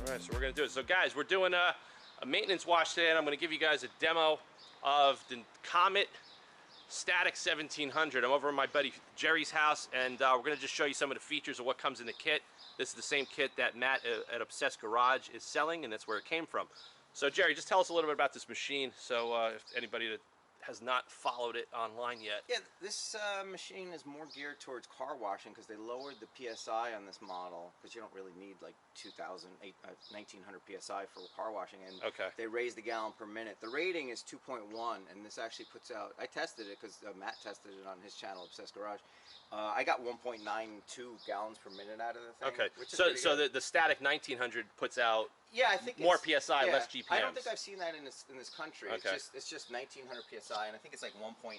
Alright, so we're going to do it. So guys, we're doing a maintenance wash today, and I'm going to give you guys a demo of the COMET Static 1700. I'm over at my buddy Jerry's house, and we're going to just show you some of the features of what comes in the kit. This is the same kit that Matt at Obsessed Garage is selling, and that's where it came from. So Jerry, just tell us a little bit about this machine, so if anybody that has not followed it online yet. Yeah, this machine is more geared towards car washing because they lowered the PSI on this model, because you don't really need like 1900 PSI for car washing, and they raised the gallon per minute. The rating is 2.1, and this actually puts out, I tested it because Matt tested it on his channel, Obsessed Garage. I got 1.92 gallons per minute out of the thing. Okay, so the Static 1900 puts out I think more PSI, less GPMs. I don't think I've seen that in this country. Okay. It's just 1900 PSI, and I think it's like 1.3.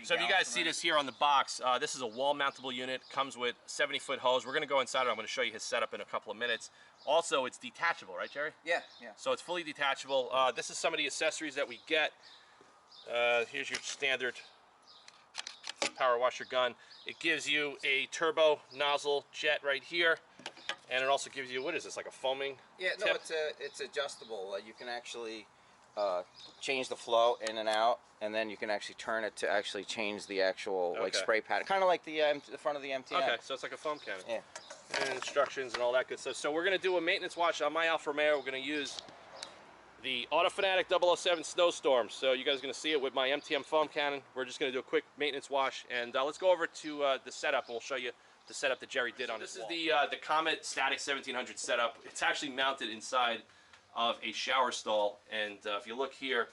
So if you guys see this here on the box, this is a wall-mountable unit. Comes with 70-foot hose. We're going to go inside it. I'm going to show you his setup in a couple of minutes. Also, it's detachable, right, Jerry? Yeah, yeah. So it's fully detachable. This is some of the accessories that we get. Here's your standard power washer gun. It gives you a turbo nozzle jet right here. And it also gives you, what is this, like a foaming tip? No, it's adjustable. You can actually change the flow in and out, and then you can actually turn it to actually change the actual like spray pattern, kind of like the front of the MTM. Okay, so it's like a foam cannon. Yeah. And instructions and all that good stuff. So we're going to do a maintenance wash on my Alfa Romeo. We're going to use the autofanatic 007 Snowstorm. So you guys are going to see it with my MTM foam cannon. We're just going to do a quick maintenance wash, and let's go over to the setup, and we'll show you the setup that Jerry did on this. This is the COMET Static 1700 setup. It's actually mounted inside of a shower stall, and if you look here,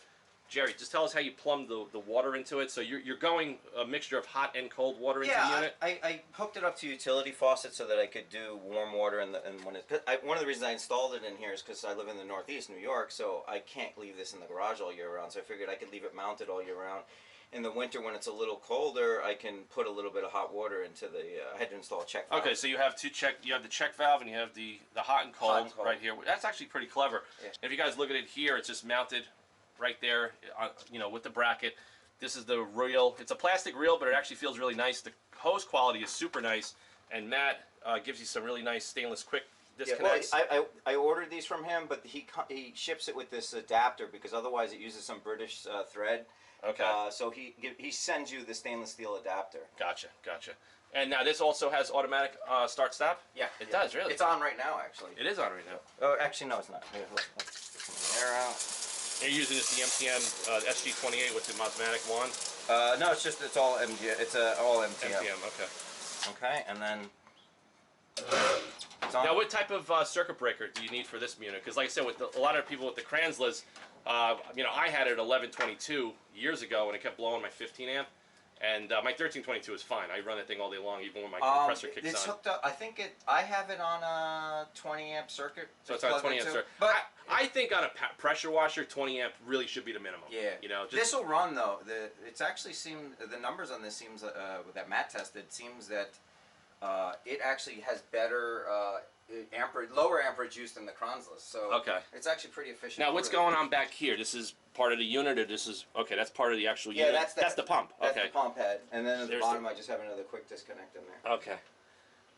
Jerry, just tell us how you plumbed the water into it. So you're going a mixture of hot and cold water into the unit? I hooked it up to utility faucet so that I could do warm water, and one of the reasons I installed it in here is because I live in the Northeast New York, so I can't leave this in the garage all year round, so I figured I could leave it mounted all year round. In the winter, when it's a little colder, I can put a little bit of hot water into the. I had to install a check valve. Okay, so you have you have the check valve, and you have the hot and cold right here. That's actually pretty clever. Yeah. If you guys look at it here, it's just mounted right there, you know, with the bracket. This is the reel. It's a plastic reel, but it actually feels really nice. The hose quality is super nice, and Matt gives you some really nice stainless quick disconnects. Yeah, well, I ordered these from him, but he ships it with this adapter because otherwise it uses some British thread. Okay. So he sends you the stainless steel adapter. Gotcha, gotcha. And now this also has automatic start-stop? Yeah. It does, really? It's on right now, actually. It is on right now. Oh, actually, no, it's not. Here, let's get some air out. You're using this, the MTM SG28 with the Mosmatic wand? No, it's all MTM. It's all MTM. MTM, okay. Okay, and then... Now, what type of circuit breaker do you need for this unit? Because like I said, with a lot of people with the Kranzlas, you know, I had it at 1122 years ago, and it kept blowing my 15 amp. And my 1322 is fine. I run that thing all day long, even when my compressor kicks it's on. Hooked up. I have it on a 20 amp circuit. So it's on a 20 amp circuit. But I think on a pressure washer, 20 amp really should be the minimum. Yeah. You know, this will run though. It's actually seemed the numbers on this seems that Matt tested seems that it actually has better lower amperage use than the Kranzlas. So it's actually pretty efficient. Now what's going on back here? This is part of the unit, or this is that's part of the actual unit. Yeah, that's the pump. That's the pump head, and then at the bottom I just have another quick disconnect in there. Okay.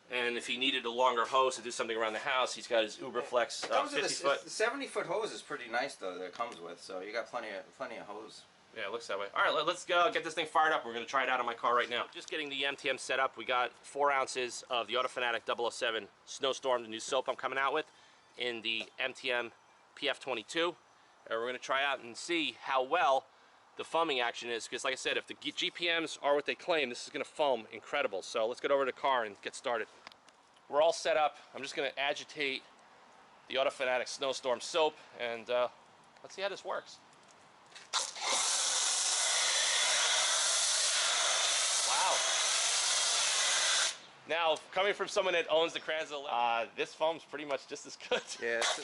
And if he needed a longer hose to do something around the house, he's got his Uberflex 50-foot. The 70-foot hose is pretty nice though that it comes with, so you got plenty of hose. Yeah, it looks that way. All right, let's go get this thing fired up. We're going to try it out on my car right now. Just getting the MTM set up. We got 4 ounces of the autofanatic 007 Snowstorm, the new soap I'm coming out with, in the MTM PF22. And we're going to try out and see how well the foaming action is. Because like I said, if the GPMs are what they claim, this is going to foam incredible. So let's get over to the car and get started. We're all set up. I'm just going to agitate the autofanatic Snowstorm soap, and let's see how this works. Now, coming from someone that owns the Kranzla, this foam's pretty much just as good. Yeah, it's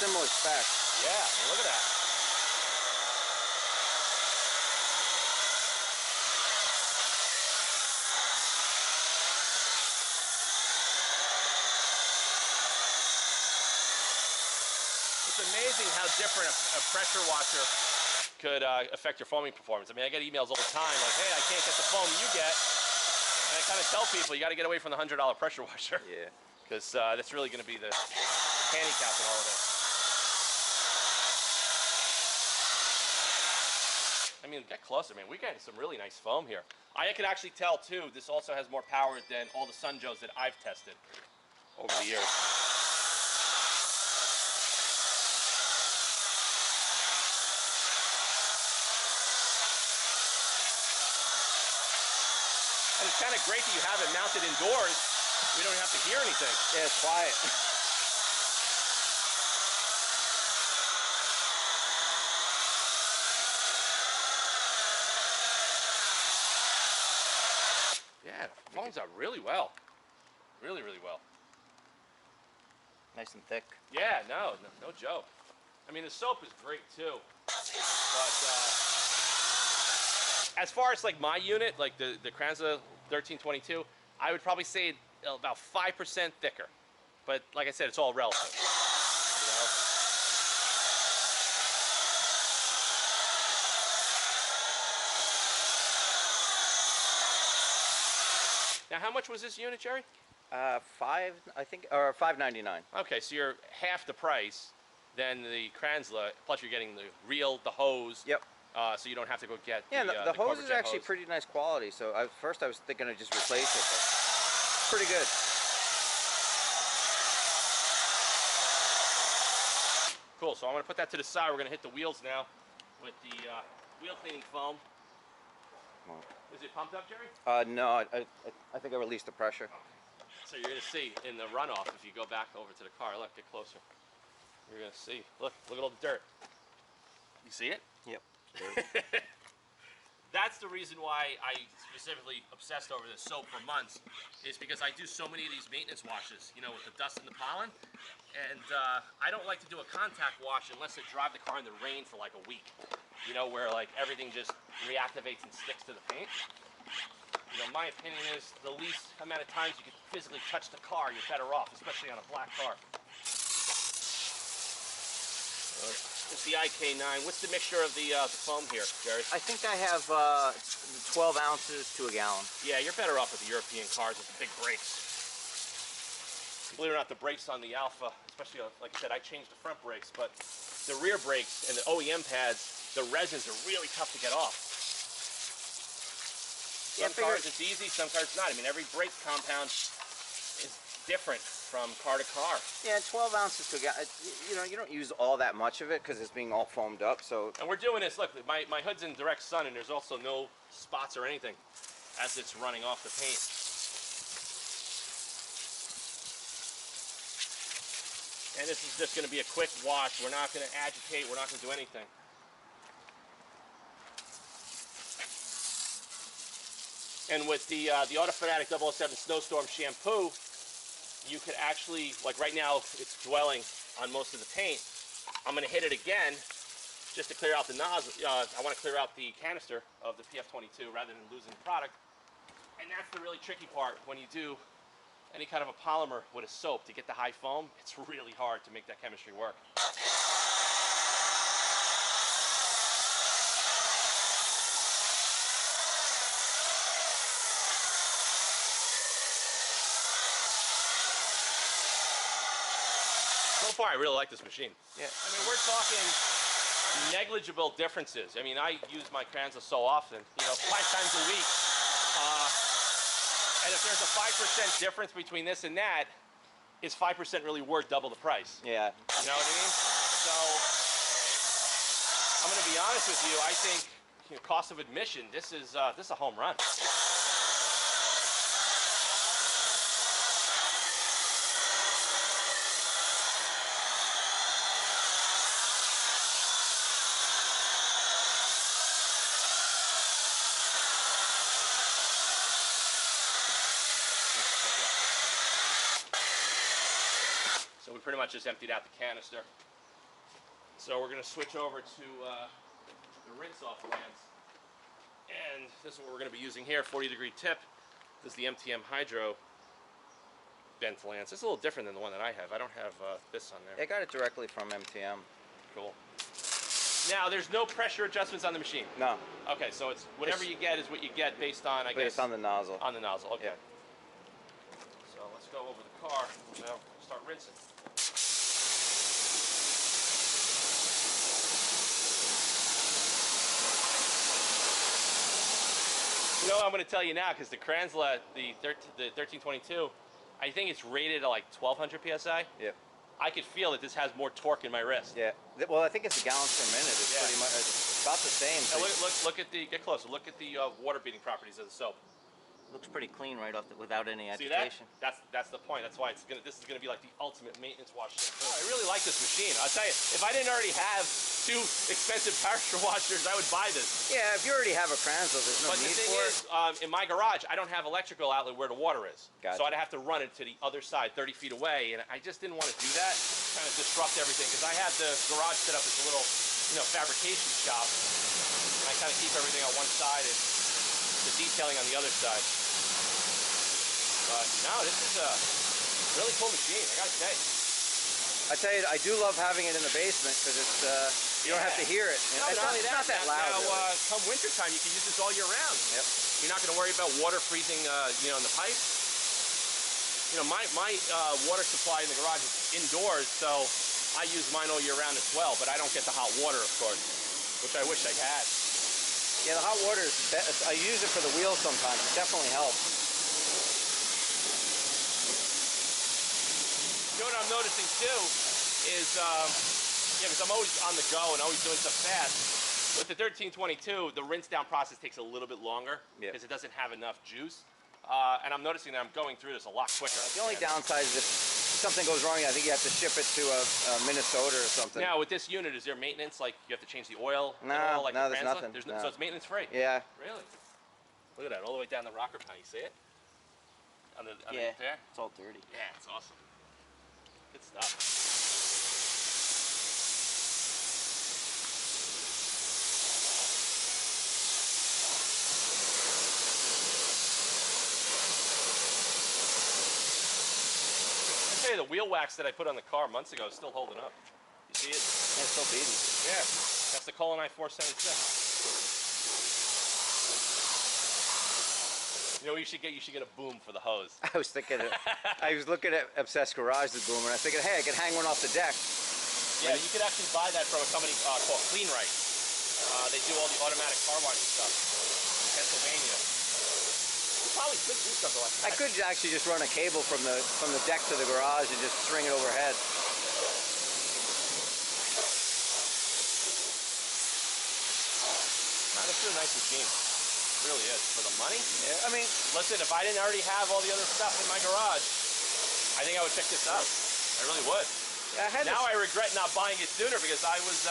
similar spec. Yeah, look at that. It's amazing how different a pressure washer could affect your foaming performance. I mean, I get emails all the time like, hey, I can't get the foam you get. And I kind of tell people you got to get away from the $100 pressure washer. Yeah. Because that's really going to be the handicapping all of this. I mean, get closer, man. We're getting some really nice foam here. I can actually tell, too, this also has more power than all the Sun Joes that I've tested over the years. And it's kind of great that you have it mounted indoors. We don't have to hear anything. Yeah, it's quiet. Yeah, foams out really well. Really, really well. Nice and thick. Yeah, no joke. I mean, the soap is great too. But as far as like my unit, like the Kranza 1322, I would probably say about 5% thicker. But like I said, it's all relative. You know? Now, how much was this unit, Jerry? $5, I think, or $5.99. Okay, so you're half the price than the Kranza, plus you're getting the reel, the hose. Yep. So you don't have to go get the hose is actually pretty nice quality. So first I was thinking of just replace it, but it's pretty good. Cool. So I'm going to put that to the side. We're going to hit the wheels now with the wheel cleaning foam. Is it pumped up, Jerry? No, I think I released the pressure. So you're going to see in the runoff, if you go back over to the car, look, get closer. You're going to see, look at all the dirt. You see it? Yep. That's the reason why I specifically obsessed over this soap for months, is because I do so many of these maintenance washes, you know, with the dust and the pollen. And I don't like to do a contact wash unless I drive the car in the rain for like a week. You know, where like everything just reactivates and sticks to the paint. You know, my opinion is the least amount of times you can physically touch the car, you're better off, especially on a black car. It's the IK9. What's the mixture of the foam here, Jerry? I think I have 12 ounces to a gallon. Yeah, you're better off with the European cars with the big brakes. Believe it or not, the brakes on the Alpha, especially like I said, I changed the front brakes, but the rear brakes and the OEM pads, the resins are really tough to get off. Some cars it's easy, some cars it's not. I mean, every brake compound is different from car to car. Yeah, 12 ounces to a gallon. You know, you don't use all that much of it because it's being all foamed up. So. And we're doing this. Look, my hood's in direct sun, and there's also no spots or anything as it's running off the paint. And this is just going to be a quick wash. We're not going to agitate. We're not going to do anything. And with the autofanatic 007 Snowstorm shampoo, you could actually, like right now, it's dwelling on most of the paint. I'm going to hit it again just to clear out the nozzle. I want to clear out the canister of the PF22 rather than losing the product. And that's the really tricky part when you do any kind of a polymer with a soap to get the high foam. It's really hard to make that chemistry work. So far, I really like this machine. Yeah. I mean, we're talking negligible differences. I mean, I use my Kranza so often, you know, 5 times a week. And if there's a 5% difference between this and that, is 5% really worth double the price? Yeah. You know what I mean? So, I'm going to be honest with you. I think, you know, cost of admission, this is a home run. So we pretty much just emptied out the canister. So we're going to switch over to the rinse-off lens. And this is what we're going to be using here, 40-degree tip. This is the MTM Hydro bent lens. It's a little different than the one that I have. I don't have this on there. I got it directly from MTM. Cool. Now, there's no pressure adjustments on the machine? No. Okay, so it's whatever you get is what you get based on, I guess... Based on the nozzle. On the nozzle, okay. Yeah. So let's go over the car. Now, start rinsing. know what I'm going to tell you now, because the Kranzla, the 1322, I think it's rated at like 1200 psi. Yeah. I could feel that this has more torque in my wrist. Yeah. Well, I think it's a gallons per minute. It's pretty much about the same. So look at the, get closer. Look at the water beating properties of the soap. Looks pretty clean right off without any agitation. See that? That's the point. That's why this is gonna be like the ultimate maintenance wash shampoo. I really like this machine. I'll tell you, if I didn't already have 2 expensive pressure washers, I would buy this. Yeah, if you already have a Kranzla, there's no need for it. But the thing is, in my garage, I don't have electrical outlet where the water is. Gotcha. So I'd have to run it to the other side, 30 feet away, and I just didn't want to do that. Kind of disrupt everything, because I have the garage set up as a little, fabrication shop. And I kind of keep everything on one side and the detailing on the other side. But no, this is a really cool machine, I gotta say. I tell you, I do love having it in the basement because it's you don't have to hear it. No, it's not that loud. Now, really. Come wintertime, you can use this all year round. Yep. You're not going to worry about water freezing, in the pipe. My water supply in the garage is indoors, so I use mine all year round as well. But I don't get the hot water, of course, which I wish I had. Yeah, the hot water is. I use it for the wheels sometimes. It definitely helps. You know what I'm noticing too is, because I'm always on the go and always doing stuff fast. With the 1322, the rinse down process takes a little bit longer because it doesn't have enough juice. And I'm noticing that I'm going through this a lot quicker. The only downside is if something goes wrong, I think you have to ship it to Minnesota or something. Now with this unit, is there maintenance? Like you have to change the oil? No, like no, there's nothing. No. So it's maintenance free? Yeah. Really? Look at that, all the way down the rocker pan. You see it? Yeah, there? it's all dirty. Yeah, it's awesome. Good stuff. I tell you, the wheel wax that I put on the car months ago is still holding up. You see it? Yeah, it's still beating. Yeah, that's the Colonite 476. You know what you should get? You should get a boom for the hose. I was thinking, I was looking at Obsessed Garage's boomer, and I was thinking, hey, I could hang one off the deck. Yeah, you could actually buy that from a company called Clean Right. They do all the automatic car washing stuff in Pennsylvania. You probably could do something like that. I could actually just run a cable from the deck to the garage and just string it overhead. Nah, this is a nice machine. Really is. For the money? Yeah, I mean, listen, if I didn't already have all the other stuff in my garage, I think I would pick this up. I really would. Yeah, I regret not buying it sooner because I was,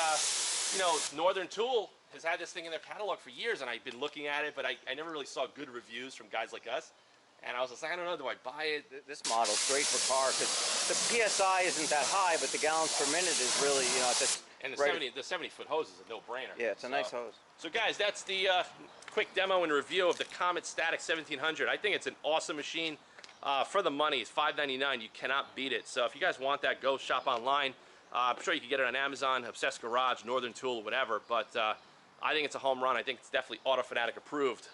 Northern Tool has had this thing in their catalog for years and I've been looking at it, but I never really saw good reviews from guys like us. And I was just like, I don't know, do I buy it? This model's great for car because the PSI isn't that high, but the gallons per minute is really, and the 70-foot hose is a no-brainer. Yeah, it's a nice hose. So guys, that's the quick demo and review of the COMET Static 1700. I think it's an awesome machine. For the money, it's $5.99. You cannot beat it. So if you guys want that, go shop online. I'm sure you can get it on Amazon, Obsessed Garage, Northern Tool, whatever. But I think it's a home run. I think it's definitely autofanatic approved.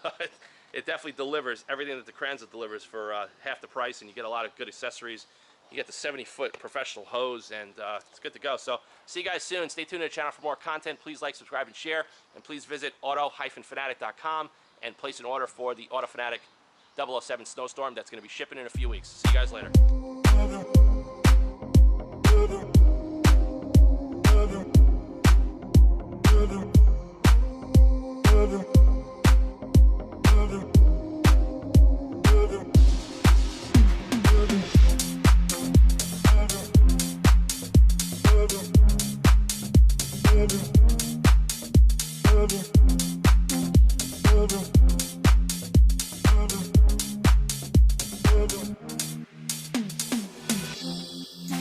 It definitely delivers everything that the Kranzla delivers for half the price, and you get a lot of good accessories. You get the 70-foot professional hose, and it's good to go. So see you guys soon. Stay tuned to the channel for more content. Please like, subscribe, and share. And please visit auto-fanatic.com and place an order for the autofanatic 007 Snowstorm that's going to be shipping in a few weeks. See you guys later.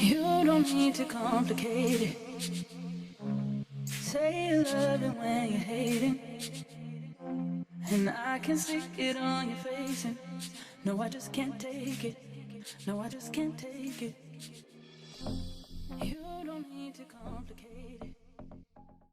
You don't need to complicate it. Say you love it when you're hating, and I can see it on your face. And no, I just can't take it. No, I just can't take it.